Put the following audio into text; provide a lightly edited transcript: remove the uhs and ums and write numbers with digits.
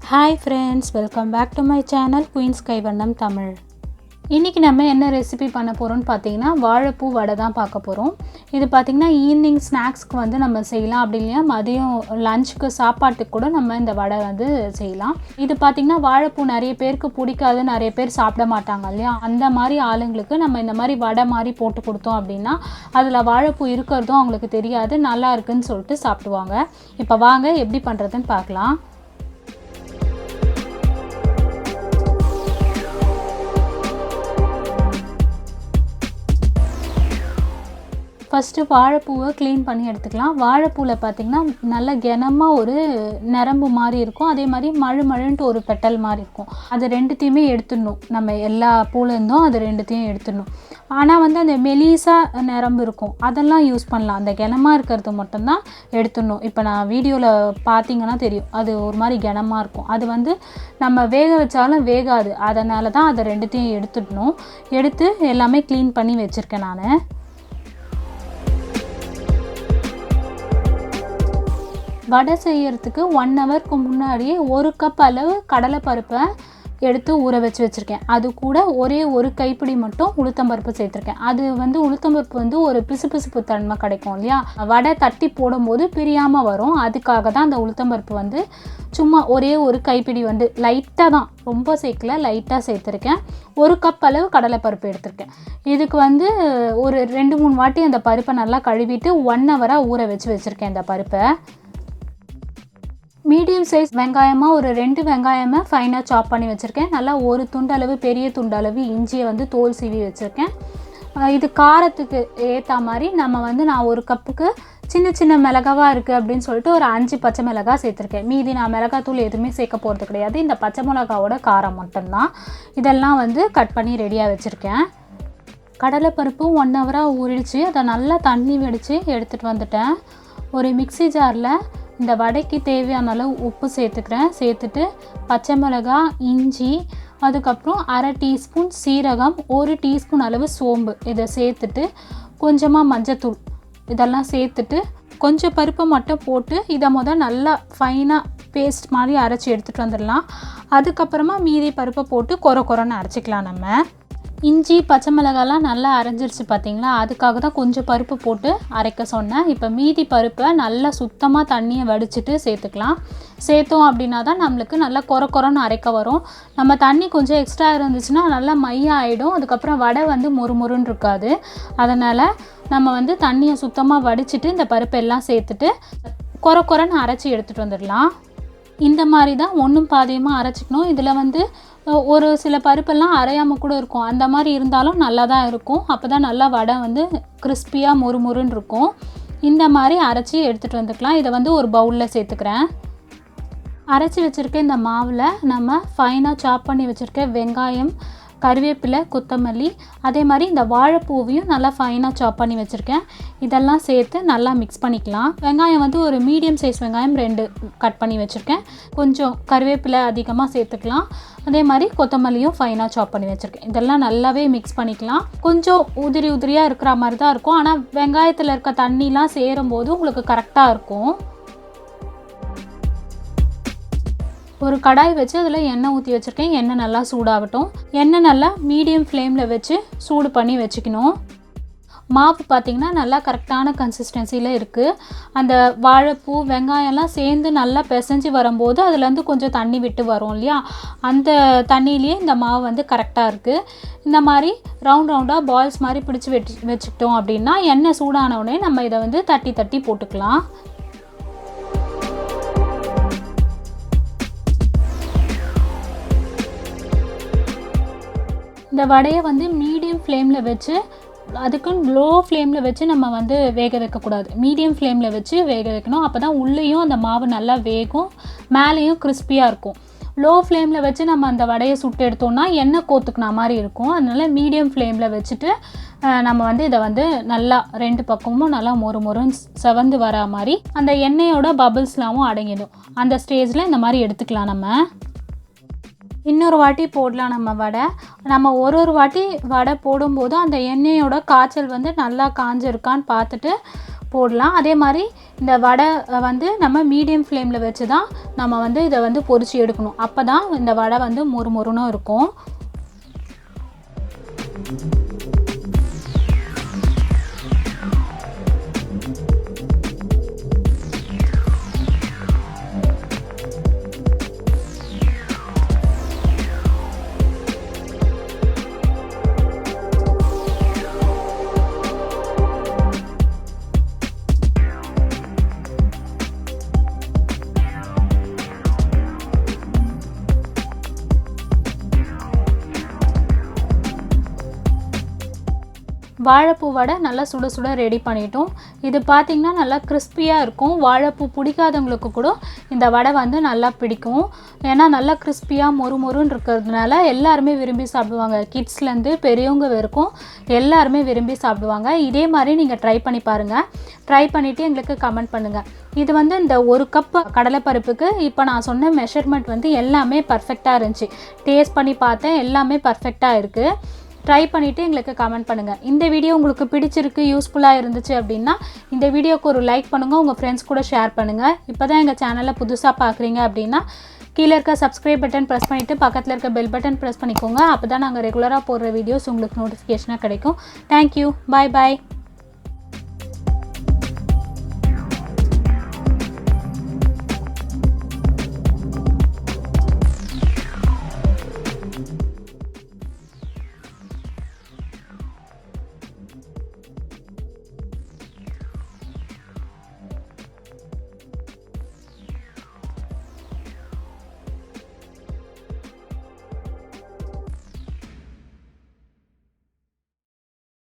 Hi friends, welcome back to my channel Queen's Kaivannam Tamil. இன்னைக்கு நம்ம என்ன recipe பண்ண போறோம்னு பாத்தீங்கன்னா வாழைப்பூ வடை தான் பார்க்க போறோம். இது பாத்தீங்கன்னா ஈவினிங் ஸ்நாக்ஸ்க்கு வந்து நம்ம செய்யலாம் அப்படி இல்லையா மதியம் லஞ்சுக்கு சாப்பாட்டுக்கு கூட நம்ம இந்த வடை வந்து செய்யலாம். இது பாத்தீங்கன்னா வாழைப்பூ நிறைய பேருக்கு பிடிக்காது, நிறைய பேர் சாப்பிட மாட்டாங்க இல்லையா, அந்த மாதிரி ஆளுங்களுக்கு நம்ம இந்த மாதிரி வடை மாதிரி போட்டு கொடுத்தோம் அப்படின்னா அதுல வாழைப்பூ இருக்கிறதும் அவங்களுக்கு தெரியாது, நல்லா இருக்குன்னு சொல்லிட்டு சாப்பிடுவாங்க. இப்போ வாங்க எப்படி பண்றதுன்னு பார்க்கலாம். ஃபஸ்ட்டு வாழைப்பூவை க்ளீன் பண்ணி எடுத்துக்கலாம். வாழைப்பூவில் பார்த்திங்கன்னா நல்ல கனமாக ஒரு நரம்பு மாதிரி இருக்கும், அதே மாதிரி மழுன்ட்டு ஒரு பெட்டல் மாதிரி இருக்கும். அது ரெண்டுத்தையுமே எடுத்துடணும், நம்ம எல்லா பூலேருந்தும் அது ரெண்டுத்தையும் எடுத்துடணும். ஆனால் வந்து அந்த மெலிசாக நரம்பு இருக்கும் அதெல்லாம் யூஸ் பண்ணலாம், அந்த கனமாக இருக்கிறது மட்டும்தான் எடுத்துடணும். இப்போ நான் வீடியோவில் பார்த்தீங்கன்னா தெரியும், அது ஒரு மாதிரி கனமாக இருக்கும், அது வந்து நம்ம வேக வச்சாலும் வேகாது, அதனால தான் அதை ரெண்டுத்தையும் எடுத்துடணும். எடுத்து எல்லாமே க்ளீன் பண்ணி வச்சுருக்கேன் நான். வடை செய்யறதுக்கு 1 ஹவருக்கு முன்னாடியே 1 கப் அளவு கடலைப்பருப்பை எடுத்து ஊற வச்சுருக்கேன். அது கூட ஒரே ஒரு கைப்பிடி மட்டும் உளுத்தம்பருப்பு சேர்த்துருக்கேன். அது வந்து உளுத்தம்பருப்பு வந்து ஒரு பிசுபிசுப்பு தன்மை கிடைக்கும் இல்லையா, வடை தட்டி போடும்போது பிரியாமல் வரும், அதுக்காக தான் அந்த உளுத்தம்பருப்பு வந்து சும்மா ஒரே ஒரு கைப்பிடி வந்து லைட்டாக தான், ரொம்ப சேர்க்கல, லைட்டாக சேர்த்துருக்கேன். 1 கப் அளவு கடலைப்பருப்பு எடுத்திருக்கேன். இதுக்கு வந்து ஒரு 2-3 வாட்டி அந்த பருப்பை நல்லா கழுவிட்டு 1 ஹவராக ஊற வச்சுருக்கேன். இந்த பருப்பை மீடியம் சைஸ் வெங்காயமாக ஒரு 2 வெங்காயமாக ஃபைனாக சாப் பண்ணி வச்சுருக்கேன். நல்லா ஒரு துண்டளவு பெரிய துண்டளவு இஞ்சியை வந்து தோல் சீவி வச்சுருக்கேன். இது காரத்துக்கு ஏற்ற மாதிரி நம்ம வந்து நான் 1 கப்புக்கு சின்ன மிளகாவாக இருக்குது அப்படின்னு சொல்லிட்டு ஒரு 5 பச்சை மிளகாய் சேர்த்துருக்கேன். மீதி நான் மிளகாத்தூள் எதுவுமே சேர்க்க போகிறது கிடையாது, இந்த பச்சை மிளகாவோட காரம் மட்டும்தான். இதெல்லாம் வந்து கட் பண்ணி ரெடியாக வச்சுருக்கேன். கடலைப்பருப்பு 1 ஹவராக ஊறிடுச்சு, அதை நல்லா தண்ணி வடித்து எடுத்துகிட்டு வந்துட்டேன். ஒரு மிக்ஸி ஜாரில் இந்த வடைக்கு தேவையான அளவு உப்பு சேர்த்துக்கிறேன். சேர்த்துட்டு பச்சை மிளகாய், இஞ்சி, அதுக்கப்புறம் 1/2 டீஸ்பூன் சீரகம், 1 டீஸ்பூன் அளவு சோம்பு இதை சேர்த்துட்டு கொஞ்சமாக மஞ்சத்தூள் இதெல்லாம் சேர்த்துட்டு கொஞ்சம் பருப்பை மட்டும் போட்டு இதை நல்லா ஃபைனாக பேஸ்ட் மாதிரி அரைச்சி எடுத்துகிட்டு வந்துடலாம். அதுக்கப்புறமா மீதி பருப்பை போட்டு கொரன்னு அரைச்சிக்கலாம். நம்ம இஞ்சி பச்சை மிளகாலாம் நல்லா அரைஞ்சிருச்சு பார்த்தீங்களா, அதுக்காக தான் கொஞ்சம் பருப்பு போட்டு அரைக்க சொன்னேன். இப்போ மீதி பருப்பை நல்லா சுத்தமாக தண்ணியை வடிச்சிட்டு சேர்த்துக்கலாம். சேர்த்தோம் அப்படின்னா தான் நம்மளுக்கு நல்லா கொரன்னு அரைக்க வரும். நம்ம தண்ணி கொஞ்சம் எக்ஸ்ட்ரா இருந்துச்சுன்னா நல்லா மையாக ஆகிடும், அதுக்கப்புறம் வடை வந்து மொறுன்னு இருக்காது. அதனால் நம்ம வந்து தண்ணியை சுத்தமாக வடிச்சிட்டு இந்த பருப்பு எல்லாம் சேர்த்துட்டு கொரன்னு அரைச்சி எடுத்துகிட்டு வந்துடலாம். இந்த மாதிரி தான் ஒன்றும் பாதியமாக அரைச்சிக்கணும். இதில் வந்து ஒரு சில பருப்பெல்லாம் அரையாமல் கூட இருக்கும், அந்த மாதிரி இருந்தாலும் நல்லா தான் இருக்கும். அப்போ தான் நல்லா வடை வந்து கிறிஸ்பியாக மொறுன்னு இருக்கும். இந்த மாதிரி அரைச்சி எடுத்துகிட்டு வந்துக்கலாம். இதை வந்து ஒரு பவுலில் சேர்த்துக்கிறேன். அரைச்சி வச்சுருக்க இந்த மாவில் நம்ம ஃபைனாக சாப் பண்ணி வச்சுருக்க வெங்காயம், கருவேப்பிலை, கொத்தமல்லி, அதே மாதிரி இந்த வாழைப்பூவையும் நல்லா ஃபைனாக சாப் பண்ணி வச்சுருக்கேன். இதெல்லாம் சேர்த்து நல்லா மிக்ஸ் பண்ணிக்கலாம். வெங்காயம் வந்து ஒரு மீடியம் சைஸ் வெங்காயம் 2 கட் பண்ணி வச்சுருக்கேன். கொஞ்சம் கருவேப்பிலை அதிகமாக சேர்த்துக்கலாம். அதே மாதிரி கொத்தமல்லியும் ஃபைனாக சாப் பண்ணி வச்சுருக்கேன். இதெல்லாம் நல்லாவே மிக்ஸ் பண்ணிக்கலாம். கொஞ்சம் உதிரியாக இருக்கிற மாதிரி தான் இருக்கும், ஆனால் வெங்காயத்தில் இருக்க தண்ணிலாம் சேரும்போது உங்களுக்கு கரெக்டாக இருக்கும். ஒரு கடாய் வச்சு அதில் எண்ணெய் ஊற்றி வச்சுருக்கேன். எண்ணெய் நல்லா சூடாகட்டும். எண்ணெய் நல்லா மீடியம் ஃப்ளேமில் வச்சு சூடு பண்ணி வச்சுக்கணும். மாவு பார்த்திங்கன்னா நல்லா கரெக்டான கன்சிஸ்டன்சியில் இருக்குது. அந்த வாழைப்பூ வெங்காயம்லாம் சேர்ந்து நல்லா பிசைஞ்சு வரும்போது அதுலேருந்து கொஞ்சம் தண்ணி விட்டு வரும் இல்லையா, அந்த தண்ணியிலேயே இந்த மாவு வந்து கரெக்டாக இருக்குது. இந்த மாதிரி ரவுண்டாக பால்ஸ் மாதிரி பிடிச்சி வச்சுக்கிட்டோம் அப்படின்னா எண்ணெய் சூடானவுடனே நம்ம இதை வந்து தட்டி போட்டுக்கலாம். இந்த வடையை வந்து மீடியம் ஃப்ளேமில் வச்சு, அதுக்குன்னு லோ ஃப்ளேமில் வச்சு நம்ம வந்து வேக வைக்கக்கூடாது, மீடியம் ஃப்ளேமில் வச்சு வேக வைக்கணும். அப்போ தான் உள்ளேயும் அந்த மாவு நல்லா வேகும், மேலேயும் கிறிஸ்பியாக இருக்கும். லோ ஃப்ளேமில் வச்சு நம்ம அந்த வடையை சுட்டு எடுத்தோம்னா எண்ணெய் கோத்துக்கின மாதிரி இருக்கும். அதனால் மீடியம் ஃப்ளேமில் வச்சுட்டு நம்ம வந்து இதை வந்து நல்லா 2 பக்கமும் நல்லா மொறுன்னு செவந்து வர மாதிரி அந்த எண்ணெயோட பபிள்ஸ்லாமும் அடங்கிடும். அந்த ஸ்டேஜில் இந்த மாதிரி எடுத்துக்கலாம். நம்ம இன்னொரு வாட்டி போடலாம் நம்ம வடை. நம்ம ஒரு வாட்டி வடை போடும்போது அந்த எண்ணெயோட காய்ச்சல் வந்து நல்லா காஞ்சிருக்கான்னு பார்த்துட்டு போடலாம். அதே மாதிரி இந்த வடை வந்து நம்ம மீடியம் ஃப்ளேமில் வச்சு தான் நம்ம வந்து இதை வந்து பொரிச்சு எடுக்கணும். அப்போ தான் இந்த வடை வந்து மொறுமொறுன்னு இருக்கும். வாழைப்பூ வடை நல்லா சுட சுட ரெடி பண்ணிட்டோம். இது பார்த்திங்கன்னா நல்லா கிறிஸ்பியாக இருக்கும். வாழைப்பூ பிடிக்காதவங்களுக்கு கூட இந்த வடை வந்து நல்லா பிடிக்கும். ஏன்னா நல்லா கிறிஸ்பியாக மொறுமொறுன்னு இருக்கிறதுனால எல்லாருமே விரும்பி சாப்பிடுவாங்க. கிட்ஸ்லேருந்து பெரியவங்க வரைக்கும் எல்லாருமே விரும்பி சாப்பிடுவாங்க. இதே மாதிரி நீங்கள் ட்ரை பண்ணி பாருங்கள். ட்ரை பண்ணிவிட்டு எங்களுக்கு கமெண்ட் பண்ணுங்கள். இது வந்து இந்த 1 கப் கடலைப்பருப்புக்கு இப்போ நான் சொன்ன மெஷர்மெண்ட் வந்து எல்லாமே பர்ஃபெக்டாக இருந்துச்சு. டேஸ்ட் பண்ணி பார்த்தேன், எல்லாமே பர்ஃபெக்டாக இருக்குது. ட்ரை பண்ணிவிட்டு எங்களுக்கு கமெண்ட் பண்ணுங்கள். இந்த வீடியோ உங்களுக்கு பிடிச்சிருக்கு, யூஸ்ஃபுல்லாக இருந்துச்சு அப்படின்னா இந்த வீடியோக்கு ஒரு லைக் பண்ணுங்கள், உங்கள் ஃப்ரெண்ட்ஸ் கூட ஷேர் பண்ணுங்கள். இப்போ தான் எங்கள் சேனலை புதுசாக பார்க்குறீங்க அப்படின்னா கீழே இருக்க சப்ஸ்கிரைப் பட்டன் ப்ரெஸ் பண்ணிவிட்டு பக்கத்தில் இருக்க பெல் பட்டன் ப்ரெஸ் பண்ணிக்கோங்க. அப்போ தான் நாங்கள் ரெகுலராக போடுற வீடியோஸ் உங்களுக்கு நோட்டிஃபிகேஷனாக கிடைக்கும். தேங்க்யூ. பாய் பாய்.